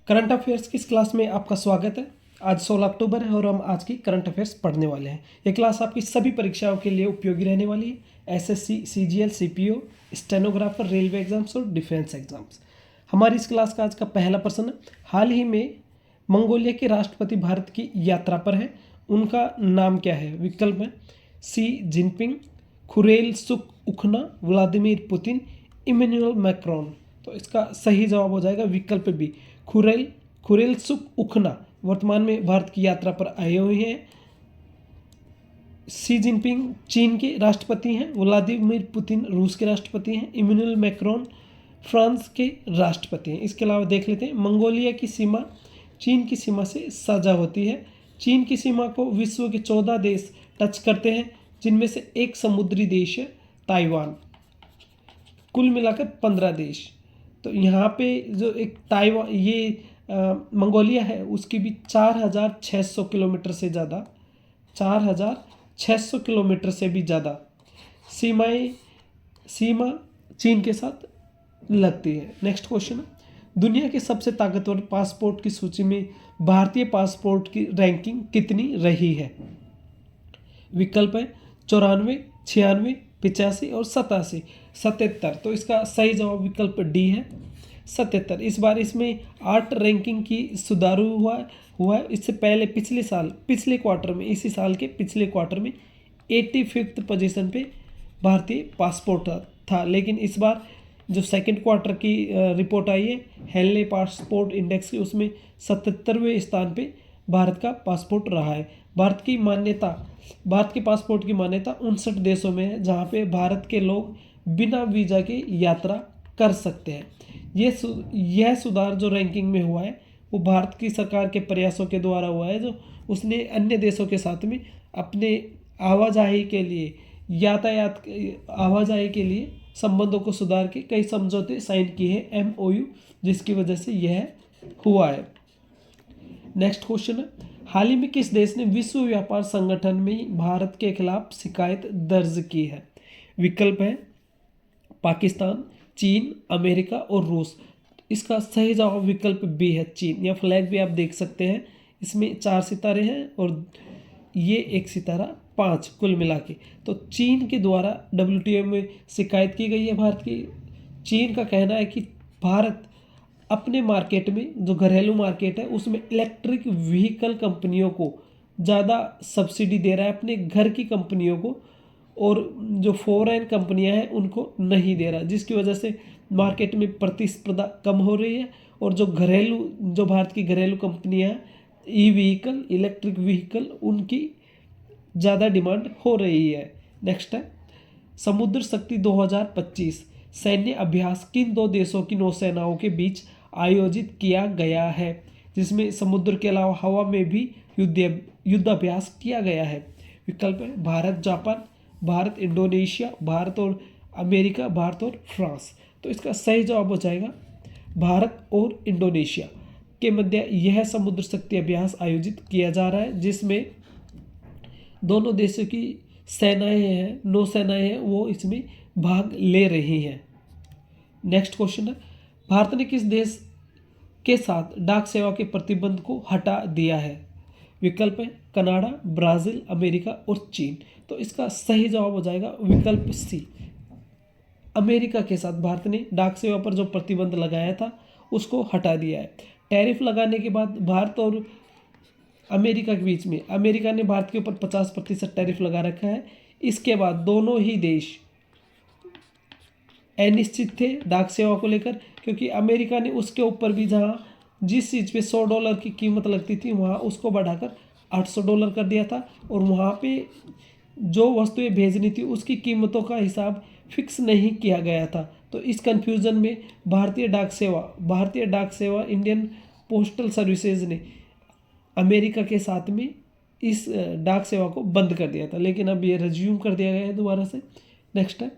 Current affairs की इस class में आपका स्वागत है। आज 16 अक्टूबर है और हम आज की करंट अफेयर्स पढ़ने वाले हैं। ये क्लास आपकी सभी परीक्षाओं के लिए उपयोगी रहने वाली है। SSC, CGL, CPO, stenographer, railway exams और डिफेंस एग्जाम्स। हमारी इस क्लास का आज का पहला प्रश्न है, हाल ही में मंगोलिया के राष्ट्रपति भारत की यात्रा पर है, उनका नाम क्या है? विकल्प है सी Jinping, Khurelsukh Ukhnaa, Vladimir Putin, Emmanuel Macron. तो इसका सही जवाब हो जाएगा विकल्प बी, खुरेल सुख उखना वर्तमान में भारत की यात्रा पर आए हुए हैं। सी जिनपिंग चीन के राष्ट्रपति हैं, व्लादिमीर पुतिन रूस के राष्ट्रपति हैं, इमैनुअल मैक्रोन फ्रांस के राष्ट्रपति हैं। इसके अलावा देख लेते हैं, मंगोलिया की सीमा चीन की सीमा से साझा होती है। चीन की सीमा को विश्व के 14 देश टच करते हैं, जिनमें से एक समुद्री देश है ताइवान। कुल मिलाकर 15 देश। तो यहाँ पे जो एक ताइवान मंगोलिया है, उसकी भी 4,600 किलोमीटर से ज़्यादा 4,600 किलोमीटर से भी ज़्यादा सीमा चीन के साथ लगती है। नेक्स्ट क्वेश्चन, दुनिया के सबसे ताकतवर पासपोर्ट की सूची में भारतीय पासपोर्ट की रैंकिंग कितनी रही है? विकल्प है 94, 96, 85 और 87, 77। तो इसका सही जवाब विकल्प डी है 77। इस बार इसमें 8 रैंकिंग की सुधार हुआ है। इससे पहले पिछले क्वार्टर में, इसी साल के पिछले क्वार्टर में 85th पोजीशन पे भारतीय पासपोर्ट था, लेकिन इस बार जो सेकंड क्वार्टर की रिपोर्ट आई है हेनले पासपोर्ट इंडेक्स की, उसमें 77वें स्थान पे भारत का पासपोर्ट रहा है। भारत के पासपोर्ट की मान्यता 59 देशों में है, जहाँ पे भारत के लोग बिना वीज़ा के यात्रा कर सकते हैं। यह सुधार जो रैंकिंग में हुआ है वो भारत की सरकार के प्रयासों के द्वारा हुआ है, जो उसने अन्य देशों के साथ में अपने आवाजाही के लिए संबंधों को सुधार के कई समझौते साइन किए हैं, MOU, जिसकी वजह से यह हुआ है। नेक्स्ट क्वेश्चन है, हाल ही में किस देश ने विश्व व्यापार संगठन में भारत के खिलाफ शिकायत दर्ज की है? विकल्प है पाकिस्तान, चीन, अमेरिका और रूस। इसका सही जवाब विकल्प बी है चीन। या फ्लैग भी आप देख सकते हैं, इसमें 4 सितारे हैं और ये 1 सितारा 5 कुल मिला के। तो चीन के द्वारा WTO में शिकायत की गई है भारत की। चीन का कहना है कि भारत अपने मार्केट में, जो घरेलू मार्केट है, उसमें इलेक्ट्रिक व्हीकल कंपनियों को ज़्यादा सब्सिडी दे रहा है, अपने घर की कंपनियों को, और जो फॉरेन कंपनियां हैं उनको नहीं दे रहा, जिसकी वजह से मार्केट में प्रतिस्पर्धा कम हो रही है। और जो भारत की घरेलू कंपनियां हैं, इलेक्ट्रिक व्हीकल, उनकी ज़्यादा डिमांड हो रही है। नेक्स्ट है, समुद्र शक्ति 2025 सैन्य अभ्यास किन 2 देशों की नौसेनाओं के बीच आयोजित किया गया है, जिसमें समुद्र के अलावा हवा में भी युद्धाभ्यास किया गया है? विकल्प है भारत जापान, भारत इंडोनेशिया, भारत और अमेरिका, भारत और फ्रांस। तो इसका सही जवाब हो जाएगा भारत और इंडोनेशिया के मध्य यह समुद्र शक्ति अभ्यास आयोजित किया जा रहा है, जिसमें दोनों देशों की नौसेनाएं हैं, वो इसमें भाग ले रही हैं। नेक्स्ट क्वेश्चन है, भारत ने किस देश के साथ डाक सेवा के प्रतिबंध को हटा दिया है? विकल्प है कनाडा, ब्राज़ील, अमेरिका और चीन। तो इसका सही जवाब हो जाएगा विकल्प सी, अमेरिका के साथ भारत ने डाक सेवा पर जो प्रतिबंध लगाया था उसको हटा दिया है। टैरिफ लगाने के बाद भारत और अमेरिका के बीच में अमेरिका ने भारत के ऊपर 50% टैरिफ लगा रखा है। इसके बाद दोनों ही देश अनिश्चित थे डाक सेवा को लेकर, क्योंकि अमेरिका ने उसके ऊपर भी जिस चीज़ पे $100 की कीमत लगती थी, वहाँ उसको बढ़ाकर $800 कर दिया था, और वहाँ पे जो वस्तुएं भेजनी थी उसकी कीमतों का हिसाब फिक्स नहीं किया गया था। तो इस कन्फ्यूज़न में भारतीय डाक सेवा इंडियन पोस्टल सर्विसेज ने अमेरिका के साथ में इस डाक सेवा को बंद कर दिया था, लेकिन अब ये रिज्यूम कर दिया गया है दोबारा से। नेक्स्ट है,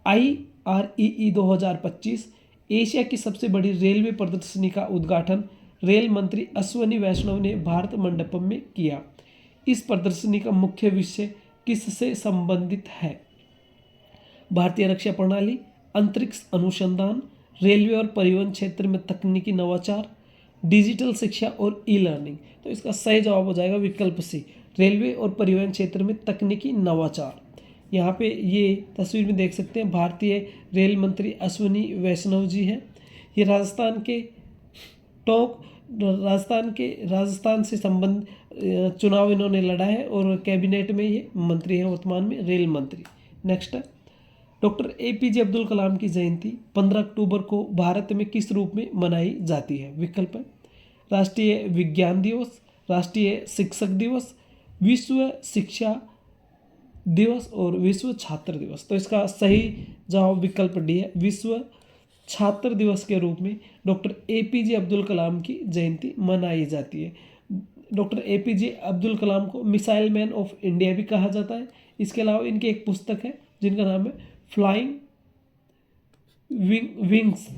IREE 2025 एशिया की सबसे बड़ी रेलवे प्रदर्शनी का उद्घाटन रेल मंत्री अश्विनी वैष्णव ने भारत मंडपम में किया। इस प्रदर्शनी का मुख्य विषय किससे संबंधित है? भारतीय रक्षा प्रणाली, अंतरिक्ष अनुसंधान, रेलवे और परिवहन क्षेत्र में तकनीकी नवाचार, डिजिटल शिक्षा और ई लर्निंग। तो इसका सही जवाब हो जाएगा विकल्प सी, रेलवे और परिवहन क्षेत्र में तकनीकी नवाचार। यहाँ पे ये तस्वीर में देख सकते हैं भारतीय रेल मंत्री अश्विनी वैष्णव जी हैं। ये राजस्थान से संबंध चुनाव इन्होंने लड़ा है और कैबिनेट में ये मंत्री हैं वर्तमान में, रेल मंत्री। नेक्स्ट है, डॉक्टर APJ अब्दुल कलाम की जयंती 15 अक्टूबर को भारत में किस रूप में मनाई जाती है? विकल्प है राष्ट्रीय विज्ञान दिवस, राष्ट्रीय शिक्षक दिवस, विश्व शिक्षा दिवस और विश्व छात्र दिवस। तो इसका सही जवाब विकल्प डी है, विश्व छात्र दिवस के रूप में डॉक्टर APJ अब्दुल कलाम की जयंती मनाई जाती है। डॉक्टर APJ अब्दुल कलाम को मिसाइल मैन ऑफ इंडिया भी कहा जाता है। इसके अलावा इनकी एक पुस्तक है जिनका नाम है फ्लाइंग विंग्स।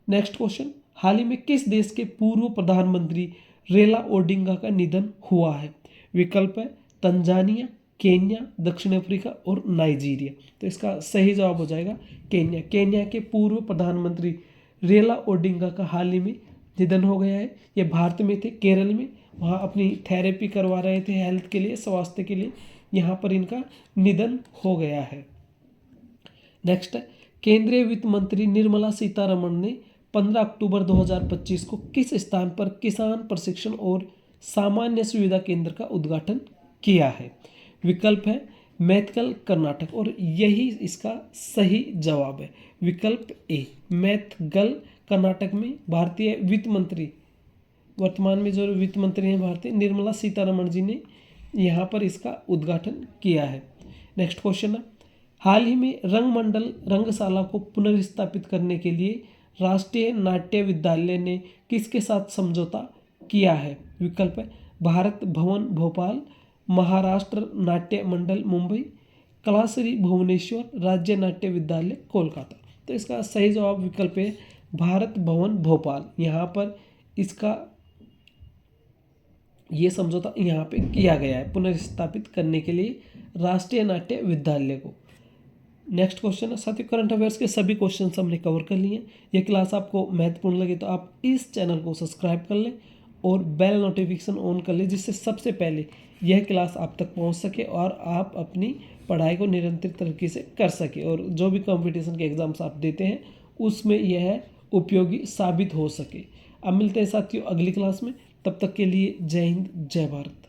नेक्स्ट क्वेश्चन, हाल ही में किस देश के पूर्व प्रधानमंत्री रेला ओडिंगा का निधन हुआ है? विकल्प है तंजानिया, केन्या, दक्षिण अफ्रीका और नाइजीरिया। तो इसका सही जवाब हो जाएगा केन्या। केन्या के पूर्व प्रधानमंत्री रेला ओडिंगा का हाल ही में निधन हो गया है। ये भारत में थे, केरल में, वहाँ अपनी थेरेपी करवा रहे थे हेल्थ के लिए, स्वास्थ्य के लिए। यहाँ पर इनका निधन हो गया है। नेक्स्ट है, केंद्रीय वित्त मंत्री निर्मला सीतारमण ने 15 अक्टूबर 2025 को किस स्थान पर किसान प्रशिक्षण और सामान्य सुविधा केंद्र का उद्घाटन किया है? विकल्प है मैथगल, कर्नाटक, और यही इसका सही जवाब है, विकल्प ए, मैथगल, कर्नाटक में। भारतीय वित्त मंत्री, वर्तमान में जो वित्त मंत्री हैं भारतीय, निर्मला सीतारमण जी ने यहाँ पर इसका उद्घाटन किया है। नेक्स्ट क्वेश्चन है, हाल ही में रंगमंडल रंगशाला को पुनर्स्थापित करने के लिए राष्ट्रीय नाट्य विद्यालय ने किसके साथ समझौता किया है? विकल्प है भारत भवन भोपाल, महाराष्ट्र नाट्य मंडल मुंबई, कलाश्री भुवनेश्वर, राज्य नाट्य विद्यालय कोलकाता। तो इसका सही जवाब विकल्प है भारत भवन भोपाल। यहाँ पर इसका ये समझौता यहाँ पे किया गया है पुनर्स्थापित करने के लिए राष्ट्रीय नाट्य विद्यालय को। नेक्स्ट क्वेश्चन है, साथियों करंट अफेयर्स के सभी क्वेश्चन हमने कवर कर लिए हैं। ये क्लास आपको महत्वपूर्ण लगे तो आप इस चैनल को सब्सक्राइब कर लें और बेल नोटिफिकेशन ऑन कर लें, जिससे सबसे पहले यह क्लास आप तक पहुंच सके और आप अपनी पढ़ाई को निरंतर तरीके से कर सके और जो भी कंपटीशन के एग्जाम्स आप देते हैं उसमें यह उपयोगी साबित हो सके। अब मिलते हैं साथियों अगली क्लास में, तब तक के लिए जय हिंद, जय भारत।